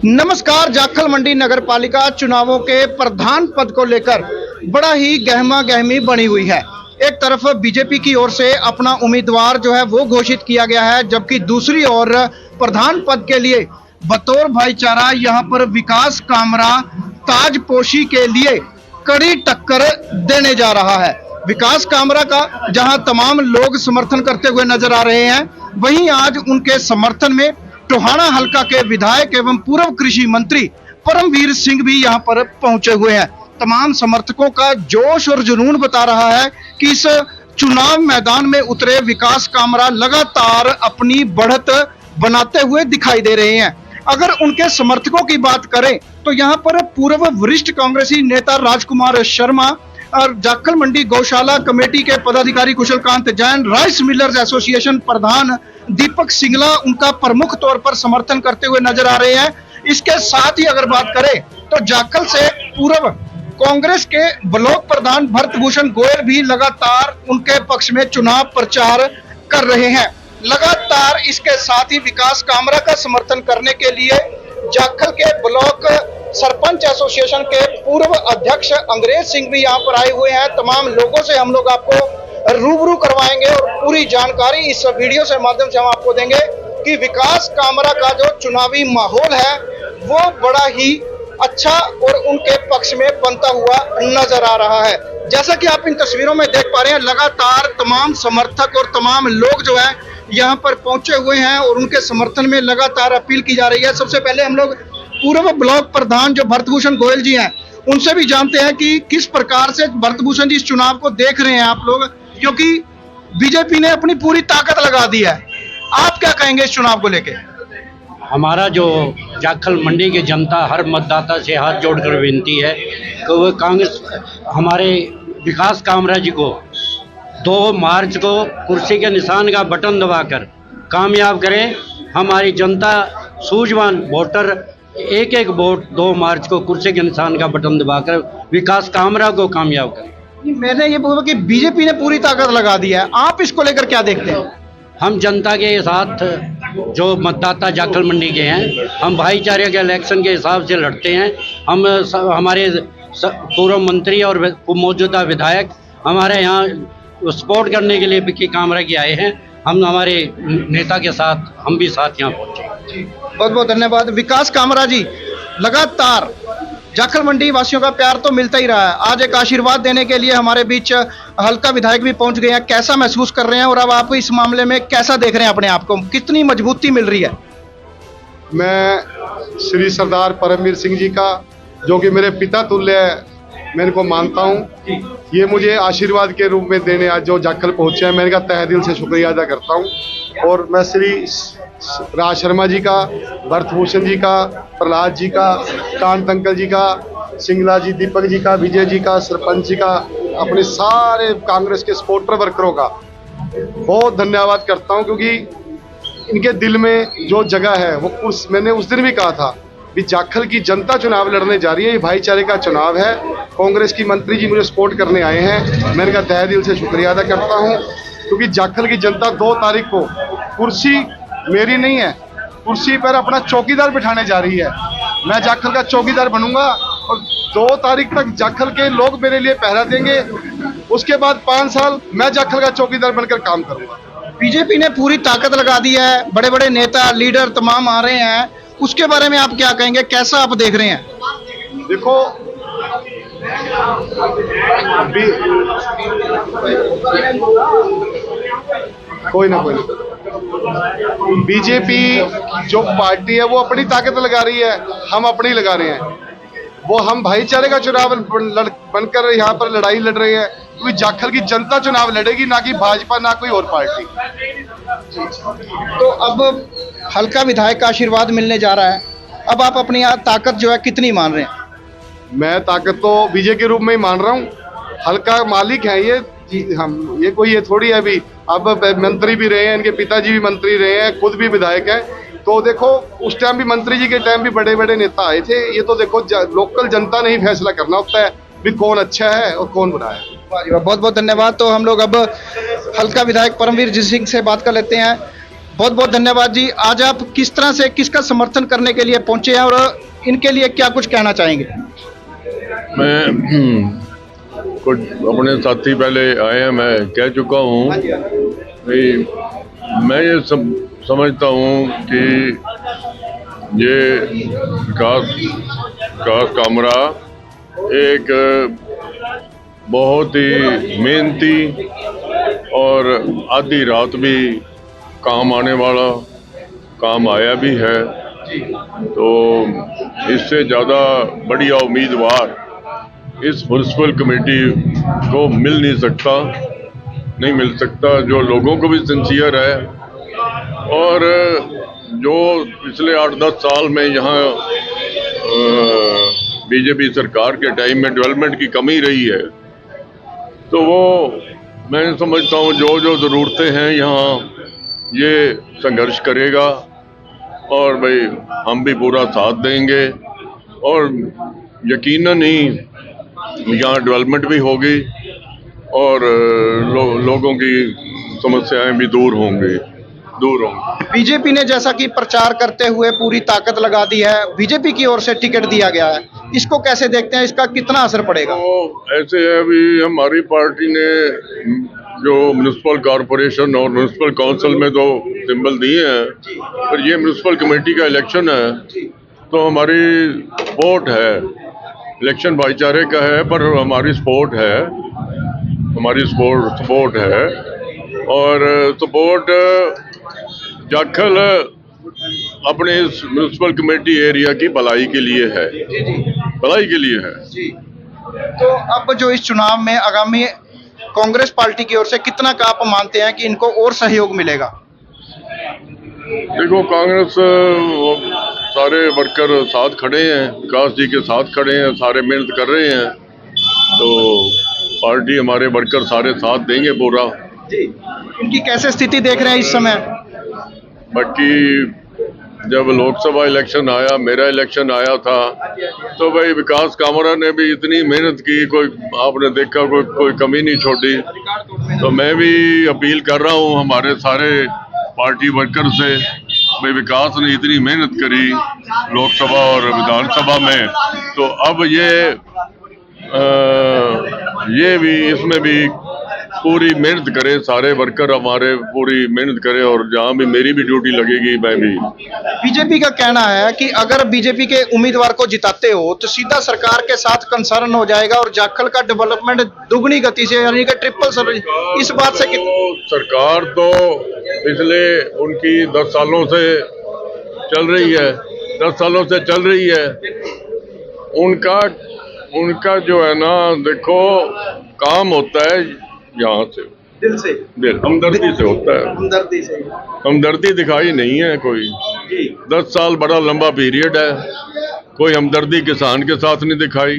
नमस्कार। जाखल मंडी नगर पालिका चुनावों के प्रधान पद को लेकर बड़ा ही गहमा गहमी बनी हुई है। एक तरफ बीजेपी की ओर से अपना उम्मीदवार जो है वो घोषित किया गया है, जबकि दूसरी ओर प्रधान पद के लिए बतौर भाईचारा यहां पर विकास कामरा ताजपोशी के लिए कड़ी टक्कर देने जा रहा है। विकास कामरा का जहां तमाम लोग समर्थन करते हुए नजर आ रहे हैं, वहीं आज उनके समर्थन में टोहाना हलका के विधायक एवं पूर्व कृषि मंत्री परमवीर सिंह भी यहां पर पहुंचे हुए हैं। तमाम समर्थकों का जोश और जुनून बता रहा है कि इस चुनाव मैदान में उतरे विकास कामरा लगातार अपनी बढ़त बनाते हुए दिखाई दे रहे हैं। अगर उनके समर्थकों की बात करें तो यहां पर पूर्व वरिष्ठ कांग्रेसी नेता राजकुमार शर्मा और जाखल मंडी गौशाला कमेटी के पदाधिकारी कुशलकांत जैन, राइस मिलर्स एसोसिएशन प्रधान दीपक सिंगला उनका प्रमुख तौर पर समर्थन करते हुए नजर आ रहे हैं। इसके साथ ही अगर बात करें तो जाखल से पूर्व कांग्रेस के ब्लॉक प्रधान भरत भूषण गोयल भी लगातार उनके पक्ष में चुनाव प्रचार कर रहे हैं। लगातार इसके साथ ही विकास कामरा का समर्थन करने के लिए जाखल के ब्लॉक सरपंच एसोसिएशन के पूर्व अध्यक्ष अंग्रेज सिंह भी यहाँ पर आए हुए हैं। तमाम लोगों से हम लोग आपको रूबरू करवाएंगे और पूरी जानकारी इस वीडियो से माध्यम से हम आपको देंगे कि विकास कामरा का जो चुनावी माहौल है वो बड़ा ही अच्छा और उनके पक्ष में बनता हुआ नजर आ रहा है। जैसा कि आप इन तस्वीरों में देख पा रहे हैं, लगातार तमाम समर्थक और तमाम लोग जो है यहाँ पर पहुंचे हुए हैं और उनके समर्थन में लगातार अपील की जा रही है। सबसे पहले हम लोग पूर्व ब्लॉक प्रधान जो भरत भूषण गोयल जी हैं उनसे भी जानते हैं कि किस प्रकार से भरत भूषण जी इस चुनाव को देख रहे हैं आप लोग, क्योंकि बीजेपी ने अपनी पूरी ताकत लगा दी है। आप क्या कहेंगे इस चुनाव को लेके? हमारा जो जाखल मंडी की जनता हर मतदाता से हाथ जोड़कर विनती है कि वो कांग्रेस हमारे विकास कामरा जी को 2 मार्च को कुर्सी के निशान का बटन दबाकर कामयाब करें। हमारी जनता सूझवान वोटर एक एक वोट 2 मार्च को कुर्सी के निशान का बटन दबाकर विकास कामरा को कामयाब करें। मैंने ये बोला कि बीजेपी ने पूरी ताकत लगा दी है, आप इसको लेकर क्या देखते हैं? हम जनता के साथ जो मतदाता जाखल मंडी के हैं, हम भाईचारे के इलेक्शन के हिसाब से लड़ते हैं। हम हमारे पूर्व मंत्री और मौजूदा विधायक हमारे यहाँ सपोर्ट करने के लिए विकी कामरा की आए हैं। हम हमारे नेता के साथ हम भी साथ यहाँ पहुँचे। बहुत बहुत धन्यवाद। विकास कामरा जी, लगातार जाखल मंडी वासियों का प्यार तो मिलता ही रहा है, आज एक आशीर्वाद देने के लिए हमारे बीच हल्का विधायक भी पहुंच गए हैं। कैसा महसूस कर रहे हैं और अब आप इस मामले में कैसा देख रहे हैं अपने आप को, कितनी मजबूती मिल रही है? मैं श्री सरदार परमवीर सिंह जी का, जो कि मेरे पिता तुल्य है, मैं इनको मानता हूँ। ये मुझे आशीर्वाद के रूप में देने आज जो जाखल पहुँचे हैं, मैं इनका तहे दिल से शुक्रिया अदा करता हूँ। और मैं श्री राज शर्मा जी का, भरत भूषण जी का, प्रहलाद जी का, कांत अंकल जी का, सिंगला जी, दीपक जी का, विजय जी का, सरपंच जी का, अपने सारे कांग्रेस के सपोर्टर वर्करों का बहुत धन्यवाद करता हूं, क्योंकि इनके दिल में जो जगह है वो मैंने उस दिन भी कहा था कि जाखल की जनता चुनाव लड़ने जा रही है, ये भाईचारे का चुनाव है। कांग्रेस की मंत्री जी मुझे सपोर्ट करने आए हैं, मैं इनका तहे दिल से शुक्रिया अदा करता हूँ, क्योंकि जाखल की जनता 2 तारीख को कुर्सी मेरी नहीं है, कुर्सी पर अपना चौकीदार बिठाने जा रही है। मैं जाखल का चौकीदार बनूंगा और 2 तारीख तक जाखल के लोग मेरे लिए पहरा देंगे। उसके बाद 5 साल मैं जाखल का चौकीदार बनकर काम करूंगा। बीजेपी ने पूरी ताकत लगा दी है, बड़े बड़े नेता लीडर तमाम आ रहे हैं, उसके बारे में आप क्या कहेंगे, कैसा आप देख रहे हैं? देखो, कोई ना बीजेपी जो पार्टी है वो अपनी ताकत लगा रही है, हम अपनी लगा रहे हैं। वो हम भाईचारे का चुनाव बनकर यहाँ पर लड़ाई लड़ रहे हैं, क्योंकि जाखल की जनता चुनाव लड़ेगी, ना कि भाजपा, ना कोई और पार्टी। तो अब हल्का विधायक का आशीर्वाद मिलने जा रहा है, अब आप अपनी ताकत जो है कितनी मान रहे हैं? मैं ताकत तो विजय के रूप में ही मान रहा हूँ। हल्का मालिक है ये, हम ये कोई ये थोड़ी है भी, अब मंत्री भी रहे हैं, इनके पिताजी भी मंत्री रहे हैं, खुद भी विधायक हैं। तो देखो, उस टाइम भी मंत्री जी के टाइम भी बड़े बड़े नेता आए थे। ये तो देखो लोकल जनता ने ही फैसला करना होता है भी कौन अच्छा है और कौन बुरा है। बहुत बहुत धन्यवाद। तो हम लोग अब हल्का विधायक परमवीर सिंह से बात कर लेते हैं। बहुत बहुत धन्यवाद जी। आज आप किस तरह से किसका समर्थन करने के लिए पहुंचे हैं और इनके लिए क्या कुछ कहना चाहेंगे? मैं कुछ अपने साथी पहले आए हैं, मैं कह चुका हूँ कि मैं ये समझता हूँ कि ये विकास कामरा एक बहुत ही मेहनती और आधी रात भी काम आने वाला काम आया भी है, तो इससे ज़्यादा बढ़िया उम्मीदवार इस म्यूनसिपल कमेटी को मिल नहीं सकता, जो लोगों को भी सिंसियर है और जो पिछले 8-10 साल में यहाँ बीजेपी सरकार के टाइम में डेवलपमेंट की कमी रही है, तो वो मैं समझता हूँ जो ज़रूरतें हैं यहाँ ये संघर्ष करेगा और भाई हम भी पूरा साथ देंगे और यकीनन ही यहाँ डेवलपमेंट भी होगी और लोगों की समस्याएं भी दूर होंगी। बीजेपी ने जैसा कि प्रचार करते हुए पूरी ताकत लगा दी है, बीजेपी की ओर से टिकट दिया गया है, इसको कैसे देखते हैं, इसका कितना असर पड़ेगा? तो ऐसे है, अभी हमारी पार्टी ने जो म्यूनसिपल कॉरपोरेशन और म्यूनसिपल काउंसिल में तो सिंबल दिए हैं, पर ये म्यूनसिपल कमेटी का इलेक्शन है तो हमारी सपोर्ट है, इलेक्शन भाईचारे का है पर हमारी सपोर्ट है, और सपोर्ट जाखल अपने इस म्यूनसिपल कमेटी एरिया की भलाई के लिए है। तो अब जो इस चुनाव में आगामी कांग्रेस पार्टी की ओर से कितना का आप मानते हैं कि इनको और सहयोग मिलेगा? देखो, कांग्रेस सारे वर्कर साथ खड़े हैं, विकास जी के साथ खड़े हैं, सारे मेहनत कर रहे हैं, तो पार्टी हमारे वर्कर सारे साथ देंगे पूरा। इनकी कैसे स्थिति देख रहे हैं इस समय? बाकी जब लोकसभा इलेक्शन आया, मेरा इलेक्शन आया था, तो भाई विकास कामरा ने भी इतनी मेहनत की, कोई आपने देखा कोई कमी नहीं छोड़ी, तो मैं भी अपील कर रहा हूँ हमारे सारे पार्टी वर्कर से, भाई विकास ने इतनी मेहनत करी लोकसभा और विधानसभा में, तो अब ये भी इसमें भी पूरी मेहनत करे, सारे वर्कर हमारे पूरी मेहनत करें और जहाँ भी मेरी भी ड्यूटी लगेगी मैं भी। बीजेपी का कहना है कि अगर बीजेपी के उम्मीदवार को जिताते हो तो सीधा सरकार के साथ कंसर्न हो जाएगा और जाखल का डेवलपमेंट दुगनी गति से यानी कि ट्रिपल सर्विस, इस बात से सरकार तो पिछले उनकी 10 सालों से चल रही है, उनका जो है ना, देखो काम होता है यहाँ से दिल हमदर्दी से होता है, हमदर्दी दिखाई नहीं है कोई। 10 साल बड़ा लंबा पीरियड है, कोई हमदर्दी किसान के साथ नहीं दिखाई।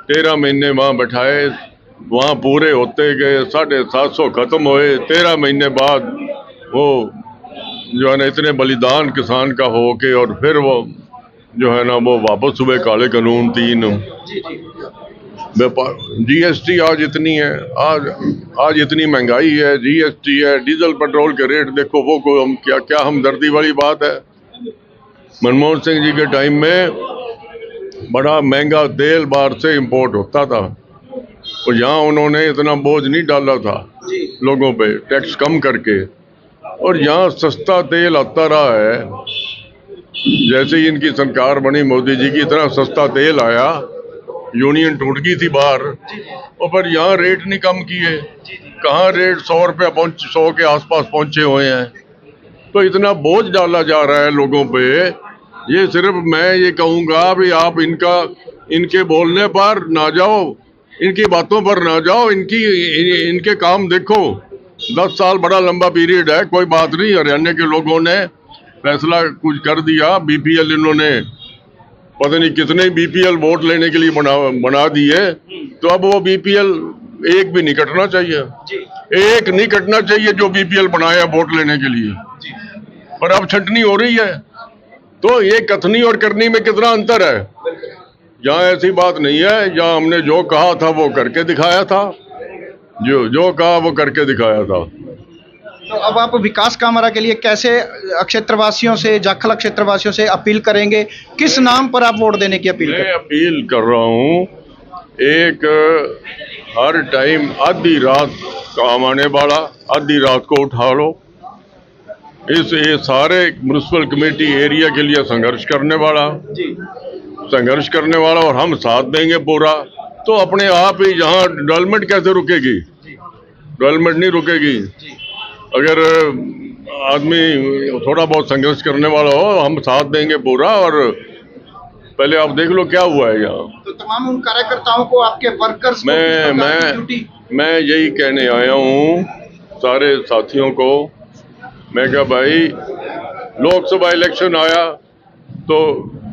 13 महीने वहाँ बैठाए, वहाँ पूरे होते गए, 750 खत्म हुए, 13 महीने बाद वो जो है ना इतने बलिदान किसान का हो के और फिर वो जो है ना वो वापस हुए काले कानून 3। जीएसटी आज इतनी है, आज इतनी महंगाई है, जीएसटी है, डीजल पेट्रोल के रेट देखो, वो कोई क्या हमदर्दी वाली बात है? मनमोहन सिंह जी के टाइम में बड़ा महंगा तेल बाहर से इंपोर्ट होता था और यहाँ उन्होंने इतना बोझ नहीं डाला था लोगों पे, टैक्स कम करके, और यहाँ सस्ता तेल आता रहा है। जैसे ही इनकी सरकार बनी मोदी जी की, इतना सस्ता तेल आया, यूनियन टूट गई थी बाहर, और पर यहाँ रेट नहीं कम किए, कहाँ रेट 100 रुपया 100 के आसपास पहुंचे हुए हैं, तो इतना बोझ डाला जा रहा है लोगों पे। ये सिर्फ मैं ये कहूँगा भी आप इनके बोलने पर ना जाओ, इनकी बातों पर ना जाओ, इनके काम देखो। 10 साल बड़ा लंबा पीरियड है, कोई बात नहीं। हरियाणा के लोगों ने फैसला कुछ कर दिया, बीपीएल इन्होंने पता नहीं कितने बीपीएल वोट लेने के लिए बना दिए, तो अब वो बीपीएल एक भी नहीं कटना चाहिए, जो बीपीएल बनाया वोट लेने के लिए, पर अब छंटनी हो रही है। तो ये कथनी और करनी में कितना अंतर है? यहाँ ऐसी बात नहीं है, यहाँ हमने जो कहा था वो करके दिखाया था, जो कहा वो करके दिखाया था। तो अब आप विकास कामरा के लिए कैसे क्षेत्रवासियों से, जाखल क्षेत्रवासियों से अपील करेंगे, किस नाम पर आप वोट देने की अपील मैं करेंगे? अपील कर रहा हूँ, एक हर टाइम आधी रात काम आने वाला, आधी रात को उठा लो, ये सारे म्यूनसिपल कमेटी एरिया के लिए संघर्ष करने वाला और हम साथ देंगे पूरा। तो अपने आप ही यहाँ डेवलपमेंट कैसे रुकेगी? डेवलपमेंट नहीं रुकेगी अगर आदमी थोड़ा बहुत संघर्ष करने वाला हो। हम साथ देंगे पूरा। और पहले आप देख लो क्या हुआ है यहाँ। तो तमाम उन कार्यकर्ताओं को, आपके वर्कर्स को किस प्रकार की ड्यूटी? मैं यही कहने आया हूँ सारे साथियों को। मैं कहा भाई, लोकसभा इलेक्शन आया तो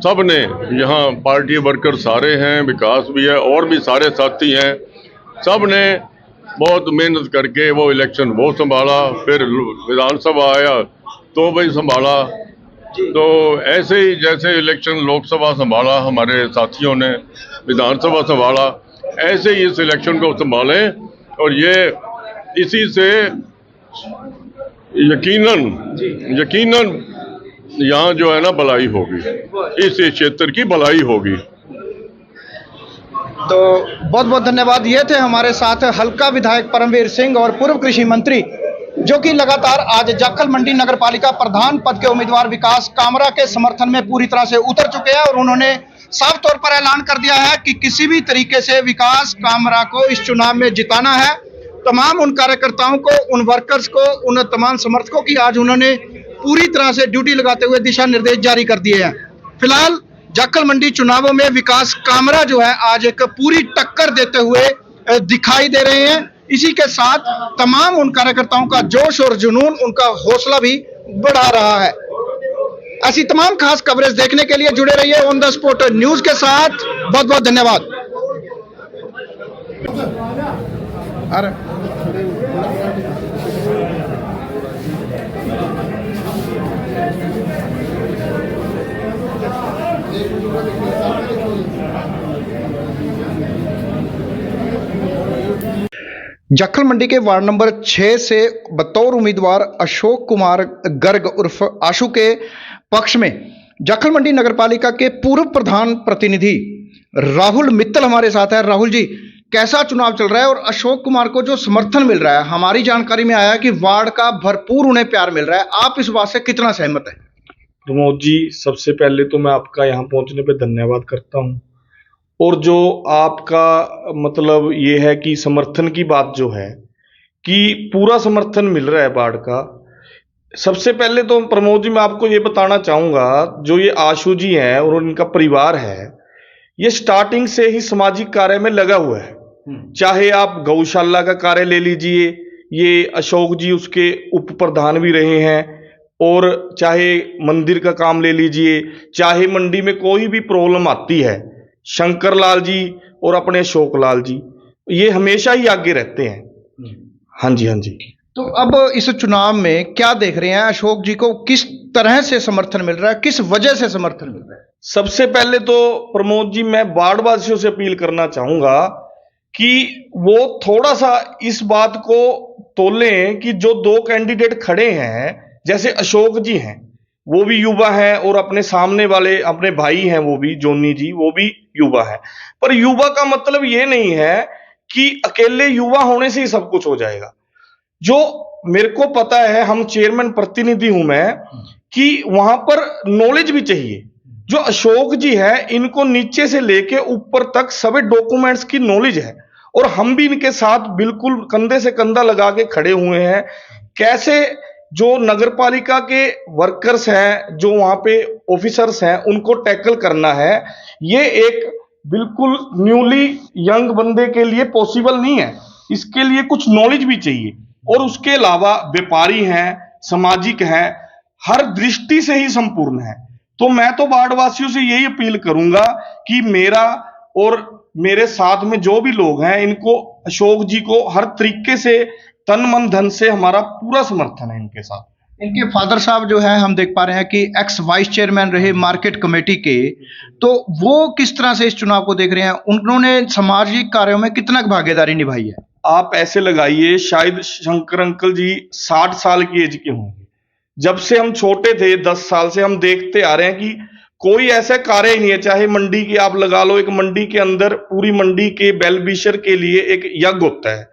सब ने यहाँ पार्टी वर्कर सारे हैं, विकास भी है और भी सारे साथी हैं, सब ने बहुत मेहनत करके वो इलेक्शन वो संभाला। फिर विधानसभा आया तो भी संभाला। तो ऐसे ही जैसे इलेक्शन लोकसभा संभाला हमारे साथियों ने, विधानसभा संभाला, ऐसे ही इस इलेक्शन को संभालें। और ये इसी से यकीनन यहाँ जो है ना भलाई होगी, इस क्षेत्र की भलाई होगी। तो बहुत बहुत धन्यवाद। ये थे हमारे साथ हल्का विधायक परमवीर सिंह और पूर्व कृषि मंत्री, जो कि लगातार आज जाखल मंडी नगर पालिका प्रधान पद के उम्मीदवार विकास कामरा के समर्थन में पूरी तरह से उतर चुके हैं। और उन्होंने साफ तौर पर ऐलान कर दिया है कि किसी भी तरीके से विकास कामरा को इस चुनाव में जिताना है। तमाम उन कार्यकर्ताओं को, उन वर्कर्स को, उन तमाम समर्थकों की आज उन्होंने पूरी तरह से ड्यूटी लगाते हुए दिशा निर्देश जारी कर दिए हैं। फिलहाल जाखल मंडी चुनावों में विकास कामरा जो है आज एक पूरी टक्कर देते हुए दिखाई दे रहे हैं। इसी के साथ तमाम उन कार्यकर्ताओं का जोश और जुनून, उनका हौसला भी बढ़ा रहा है। ऐसी तमाम खास कवरेज देखने के लिए जुड़े रहिए ऑन द स्पॉट न्यूज के साथ। बहुत बहुत धन्यवाद। जाखल मंडी के वार्ड नंबर 6 से बतौर उम्मीदवार अशोक कुमार गर्ग उर्फ आशु के पक्ष में जाखल मंडी नगरपालिका के पूर्व प्रधान प्रतिनिधि राहुल मित्तल हमारे साथ है। राहुल जी, कैसा चुनाव चल रहा है और अशोक कुमार को जो समर्थन मिल रहा है, हमारी जानकारी में आया कि वार्ड का भरपूर उन्हें प्यार मिल रहा है, आप इस बात से कितना सहमत है? प्रमोद जी, सबसे पहले तो मैं आपका यहाँ पहुँचने पे धन्यवाद करता हूँ। और जो आपका मतलब ये है कि समर्थन की बात जो है कि पूरा समर्थन मिल रहा है वार्ड का। सबसे पहले तो प्रमोद जी मैं आपको ये बताना चाहूँगा, जो ये आशु जी हैं और इनका परिवार है, ये स्टार्टिंग से ही सामाजिक कार्य में लगा हुआ है। चाहे आप गौशाला का कार्य ले लीजिए, ये अशोक जी उसके उप प्रधान भी रहे हैं, और चाहे मंदिर का काम ले लीजिए, चाहे मंडी में कोई भी प्रॉब्लम आती है, शंकर लाल जी और अपने अशोक लाल जी ये हमेशा ही आगे रहते हैं। हाँ जी, हाँ जी। तो अब इस चुनाव में क्या देख रहे हैं, अशोक जी को किस तरह से समर्थन मिल रहा है, किस वजह से समर्थन मिल रहा है? सबसे पहले तो प्रमोद जी मैं वार्ड वासियों से अपील करना चाहूंगा कि वो थोड़ा सा इस बात को तोलें कि जो दो कैंडिडेट खड़े हैं, जैसे अशोक जी हैं, वो भी युवा हैं, और अपने सामने वाले अपने भाई हैं वो भी जोनी जी, वो भी युवा है। पर युवा का मतलब ये नहीं है कि अकेले युवा होने से ही सब कुछ हो जाएगा। जो मेरे को पता है, हम चेयरमैन प्रतिनिधि हूं मैं, कि वहां पर नॉलेज भी चाहिए। जो अशोक जी है, इनको नीचे से लेके ऊपर तक सभी डॉक्यूमेंट्स की नॉलेज है, और हम भी इनके साथ बिल्कुल कंधे से कंधा लगा के खड़े हुए हैं। कैसे जो नगरपालिका के वर्कर्स हैं, जो वहां पे ऑफिसर्स हैं, उनको टैकल करना है, ये एक बिल्कुल न्यूली यंग बंदे के लिए पॉसिबल नहीं है। इसके लिए कुछ नॉलेज भी चाहिए, और उसके अलावा व्यापारी हैं, सामाजिक हैं, हर दृष्टि से ही संपूर्ण है। तो मैं तो वार्डवासियों से यही अपील करूंगा कि मेरा और मेरे साथ में जो भी लोग हैं, इनको अशोक जी को हर तरीके से तन मन धन से हमारा पूरा समर्थन है इनके साथ। इनके फादर साहब जो है, हम देख पा रहे हैं कि एक्स वाइस चेयरमैन रहे मार्केट कमेटी के, तो वो किस तरह से इस चुनाव को देख रहे हैं? उन्होंने सामाजिक कार्यों में कितना भागीदारी निभाई है? आप ऐसे लगाइए, शायद शंकर अंकल जी 60 साल की एज के होंगे। जब से हम छोटे थे 10 साल से हम देखते आ रहे हैं कि कोई ऐसा कार्य ही नहीं है, चाहे मंडी की आप लगा लो, एक मंडी के अंदर पूरी मंडी के बेलबिशर के लिए एक यज्ञ होता है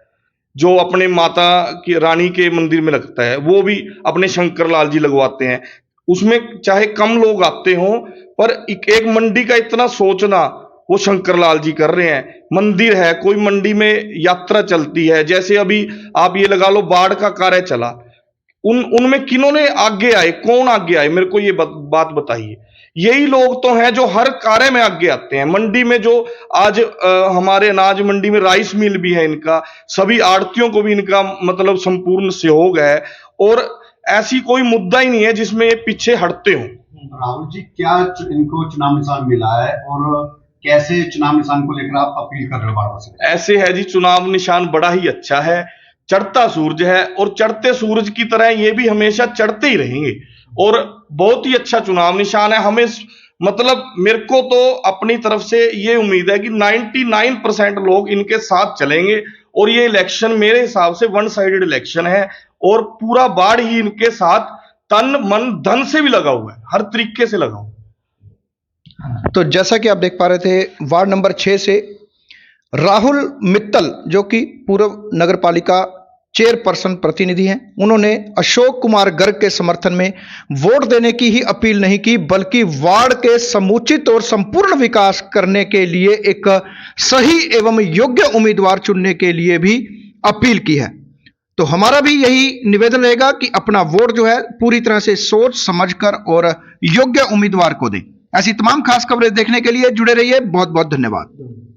जो अपने माता की रानी के मंदिर में लगता है, वो भी अपने शंकर लाल जी लगवाते हैं। उसमें चाहे कम लोग आते हों, पर एक मंडी का इतना सोचना वो शंकर लाल जी कर रहे हैं। मंदिर है, कोई मंडी में यात्रा चलती है, जैसे अभी आप ये लगा लो बाढ़ का कार्य चला, उनमें किन्होंने आगे आए, कौन आगे आए, मेरे को ये बात बताइए। यही लोग तो हैं जो हर कार्य में आगे आते हैं। मंडी में जो आज हमारे अनाज मंडी में राइस मिल भी है इनका, सभी आड़तियों को भी इनका मतलब संपूर्ण सहयोग है, और ऐसी कोई मुद्दा ही नहीं है जिसमें ये पीछे हटते हों। राहुल जी, क्या इनको चुनाव निशान मिला है और कैसे चुनाव निशान को लेकर आप अपील कर रहे हो बार-बार से? ऐसे है जी, चुनाव निशान बड़ा ही अच्छा है, चढ़ता सूरज है, और चढ़ते सूरज की तरह ये भी हमेशा चढ़ते ही रहेंगे, और बहुत ही अच्छा चुनाव निशान है। हमें मतलब मेरे को तो अपनी तरफ से ये उम्मीद है कि 99% लोग इनके साथ चलेंगे, और ये इलेक्शन मेरे हिसाब से वन साइडेड इलेक्शन है, और पूरा बाढ़ ही इनके साथ तन मन धन से भी लगा हुआ है, हर तरीके से लगा हुआ है। तो जैसा कि आप देख पा रहे थे, वार्ड नंबर 6 से राहुल मित्तल, जो कि पूर्व नगर पालिका चेयरपर्सन प्रतिनिधि हैं, उन्होंने अशोक कुमार गर्ग के समर्थन में वोट देने की ही अपील नहीं की, बल्कि वार्ड के समुचित और संपूर्ण विकास करने के लिए एक सही एवं योग्य उम्मीदवार चुनने के लिए भी अपील की है। तो हमारा भी यही निवेदन रहेगा कि अपना वोट जो है पूरी तरह से सोच समझकर और योग्य उम्मीदवार को दें। ऐसी तमाम खास खबरें देखने के लिए जुड़े रहिए। बहुत बहुत धन्यवाद।